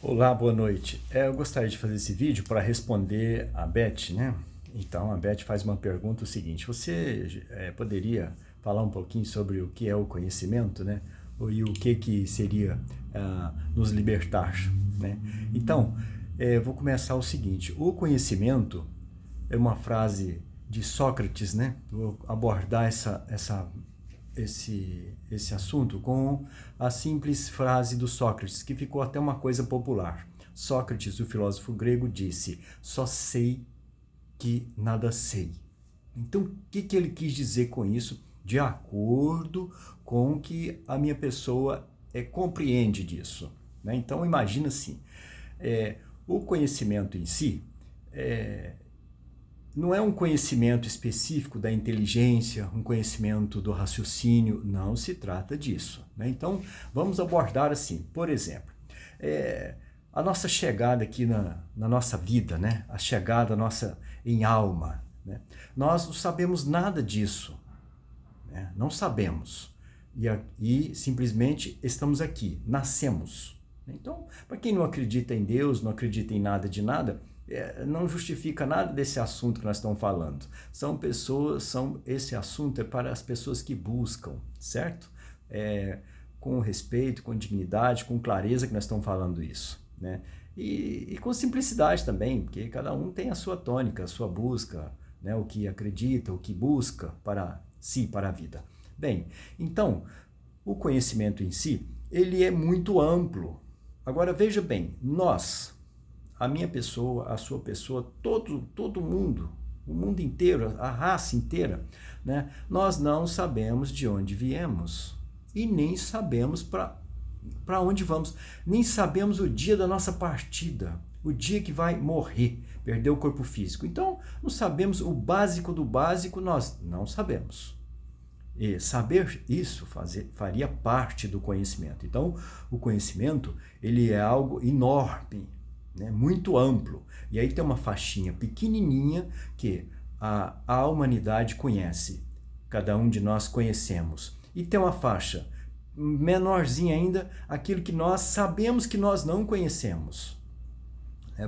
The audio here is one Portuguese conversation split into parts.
Olá, boa noite. Eu gostaria de fazer esse vídeo para responder a Beth, né? Então, a Beth faz uma pergunta o seguinte: você poderia falar um pouquinho sobre o que é o conhecimento, né? E o que seria nos libertar, né? Então, vou começar o seguinte: o conhecimento é uma frase de Sócrates, né? Vou abordar esse assunto com a simples frase do Sócrates, que ficou até uma coisa popular. Sócrates, o filósofo grego, disse: só sei que nada sei. Então, o que ele quis dizer com isso, de acordo com o que a minha pessoa compreende disso? Né? Então, imagina assim, o conhecimento em si não é um conhecimento específico da inteligência, um conhecimento do raciocínio, não se trata disso. Né? Então, vamos abordar assim, por exemplo, a nossa chegada aqui na nossa vida, né? A chegada nossa em alma. Né? Nós não sabemos nada disso, né? Não sabemos. E simplesmente estamos aqui, nascemos. Então, para quem não acredita em Deus, não acredita em nada de nada, não justifica nada desse assunto que nós estamos falando. Esse assunto é para as pessoas que buscam, certo? Com respeito, com dignidade, com clareza que nós estamos falando isso, né? E com simplicidade também, porque cada um tem a sua tônica, a sua busca, né? O que acredita, o que busca para si, para a vida. Bem, então, o conhecimento em si, ele é muito amplo. Agora, veja bem, nós, a minha pessoa, a sua pessoa, todo mundo, o mundo inteiro, a raça inteira, né? Nós não sabemos de onde viemos e nem sabemos para onde vamos, nem sabemos o dia da nossa partida, o dia que vai morrer, perder o corpo físico. Então, não sabemos o básico do básico, nós não sabemos. E saber isso faria parte do conhecimento. Então, o conhecimento, ele é algo enorme, né? Muito amplo. E aí tem uma faixinha pequenininha que a humanidade conhece. Cada um de nós conhecemos. E tem uma faixa menorzinha ainda, aquilo que nós sabemos que nós não conhecemos.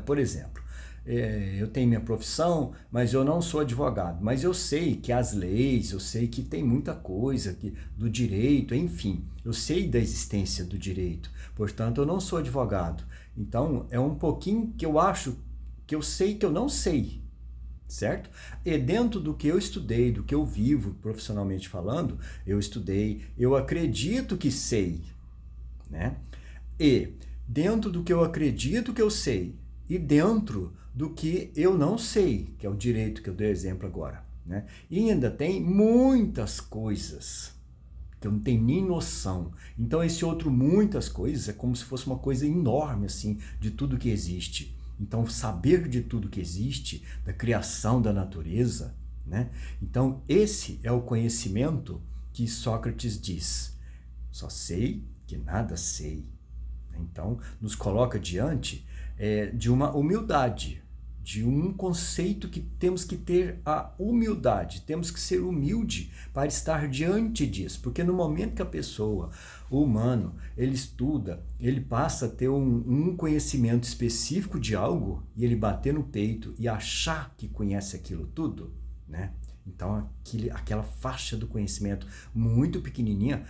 Por exemplo, eu tenho minha profissão, mas eu não sou advogado. Mas eu sei que as leis, eu sei que tem muita coisa do direito, enfim. Eu sei da existência do direito. Portanto, eu não sou advogado. Então, é um pouquinho que eu acho que eu sei que eu não sei, certo? E dentro do que eu estudei, do que eu vivo profissionalmente falando, eu estudei, eu acredito que sei, né? E dentro do que eu acredito que eu sei e dentro do que eu não sei, que é o direito que eu dei exemplo agora, né? E ainda tem muitas coisas que eu não tenho nem noção. Então esse outro muitas coisas é como se fosse uma coisa enorme assim, de tudo que existe. Então saber de tudo que existe, da criação da natureza, né? Então esse é o conhecimento que Sócrates diz. Só sei que nada sei. Então, nos coloca diante de uma humildade, de um conceito que temos que ter a humildade, temos que ser humilde para estar diante disso, porque no momento que a pessoa, o humano, ele estuda, ele passa a ter um conhecimento específico de algo e ele bater no peito e achar que conhece aquilo tudo, né? Então, aquela faixa do conhecimento muito pequenininha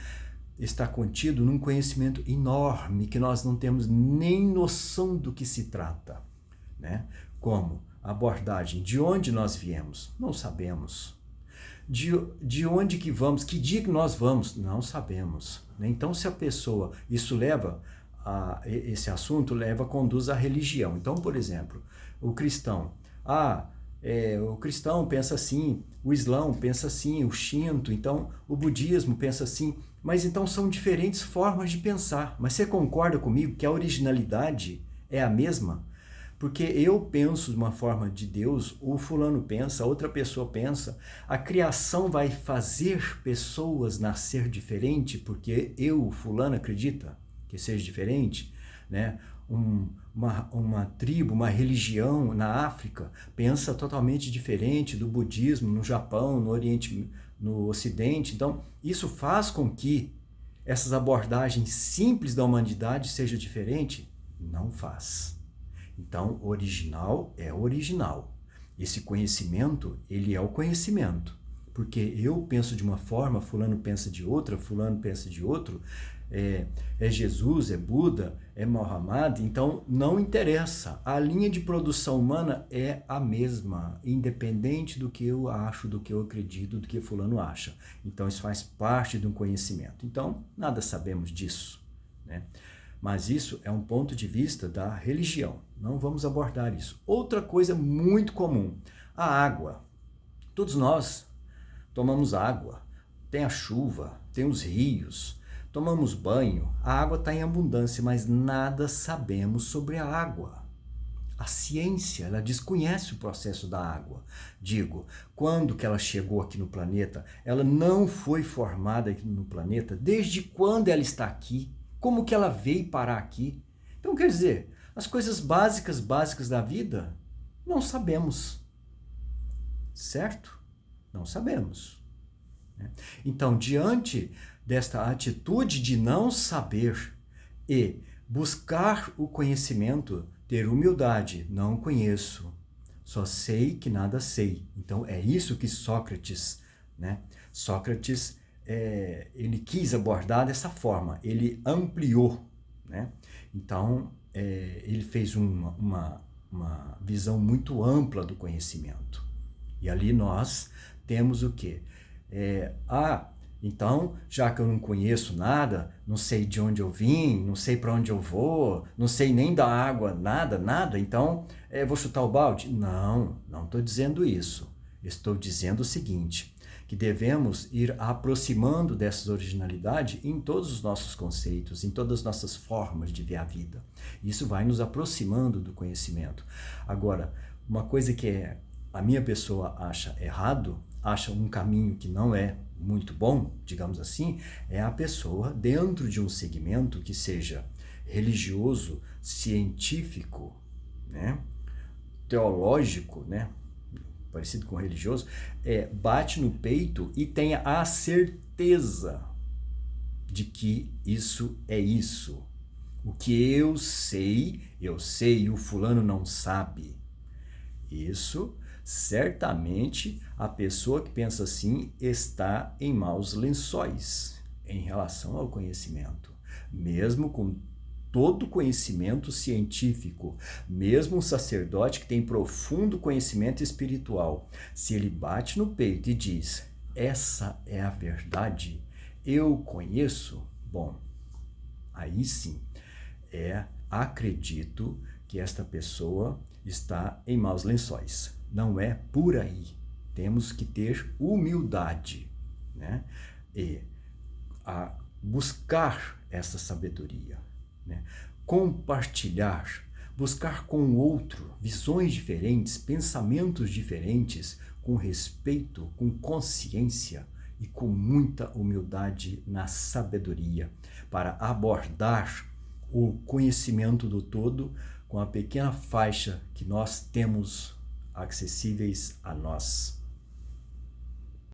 está contido num conhecimento enorme que nós não temos nem noção do que se trata, né? Como abordagem, de onde nós viemos? Não sabemos. De onde que vamos? Que dia que nós vamos? Não sabemos. Então, se a pessoa, esse assunto conduz à religião. Então, por exemplo, o cristão, o cristão pensa assim, o islão pensa assim, o shinto, então o budismo pensa assim, mas então são diferentes formas de pensar. Mas você concorda comigo que a originalidade é a mesma? Porque eu penso de uma forma de Deus, o fulano pensa, outra pessoa pensa, a criação vai fazer pessoas nascer diferente porque o fulano acredita que seja diferente, né? Uma tribo, uma religião na África pensa totalmente diferente do budismo no Japão, no Oriente, no Ocidente. Então, isso faz com que essas abordagens simples da humanidade sejam diferentes? Não faz. Então, original é original. Esse conhecimento, ele é o conhecimento. Porque eu penso de uma forma, fulano pensa de outra, fulano pensa de outro, é Jesus, é Buda, é Muhammad, então não interessa. A linha de produção humana é a mesma, independente do que eu acho, do que eu acredito, do que fulano acha. Então isso faz parte de um conhecimento. Então, nada sabemos disso, né? Mas isso é um ponto de vista da religião. Não vamos abordar isso. Outra coisa muito comum, a água. Todos nós tomamos água, tem a chuva, tem os rios, tomamos banho, a água está em abundância, mas nada sabemos sobre a água. A ciência, ela desconhece o processo da água. Digo, quando que ela chegou aqui no planeta? Ela não foi formada aqui no planeta? Desde quando ela está aqui? Como que ela veio parar aqui? Então, quer dizer, as coisas básicas da vida, não sabemos. Certo? Não sabemos. Então, diante desta atitude de não saber e buscar o conhecimento, ter humildade, não conheço, só sei que nada sei. Então, é isso que Sócrates, né? Sócrates, ele quis abordar dessa forma, ele ampliou, né? Então, ele fez uma visão muito ampla do conhecimento. E ali nós temos o quê? Então, já que eu não conheço nada, não sei de onde eu vim, não sei para onde eu vou, não sei nem da água, nada, então vou chutar o balde? Não estou dizendo isso. Estou dizendo o seguinte, que devemos ir aproximando dessa originalidade em todos os nossos conceitos, em todas as nossas formas de ver a vida. Isso vai nos aproximando do conhecimento. Agora, uma coisa que a minha pessoa acha errado, acha um caminho que não é muito bom, digamos assim, é a pessoa dentro de um segmento que seja religioso, científico, né, teológico, né, parecido com religioso, bate no peito e tenha a certeza de que isso é isso. O que eu sei, e o fulano não sabe. Isso, certamente, a pessoa que pensa assim está em maus lençóis em relação ao conhecimento. Mesmo com todo conhecimento científico, mesmo um sacerdote que tem profundo conhecimento espiritual, se ele bate no peito e diz, essa é a verdade, eu conheço, bom, aí sim, acredito que esta pessoa está em maus lençóis. Não é por aí. Temos que ter humildade, né? E buscar essa sabedoria, né? Compartilhar, buscar com o outro visões diferentes, pensamentos diferentes, com respeito, com consciência e com muita humildade na sabedoria, para abordar o conhecimento do todo com a pequena faixa que nós temos acessíveis a nós.